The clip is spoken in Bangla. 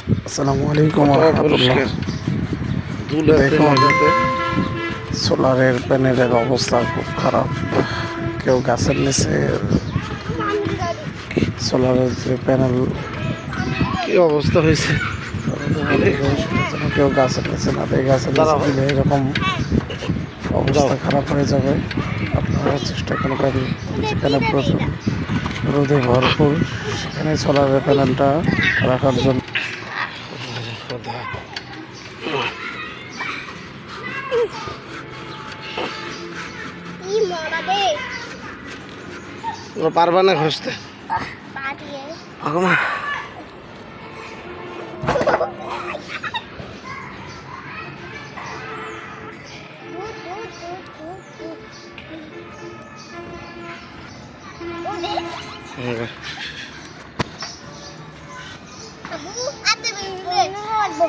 আসসালামু আলাইকুম রহমতুল্লাহ। দেখুন, সোলারের প্যানেলের অবস্থা খুব খারাপ। কেউ গাছের নিচে সোলারের যে প্যানেল কি অবস্থা হয়েছে? সেটার জন্য কেউ গাছের নিচে না দিয়ে গাছের নিচে দিলে এরকম অবস্থা খারাপ হয়ে যাবে। আপনারা চেষ্টা করবেন যেখানে প্রচুর রোদে ভরপুর সেখানে সোলারের প্যানেলটা রাখার জন্য। পারবা না ঘষতে?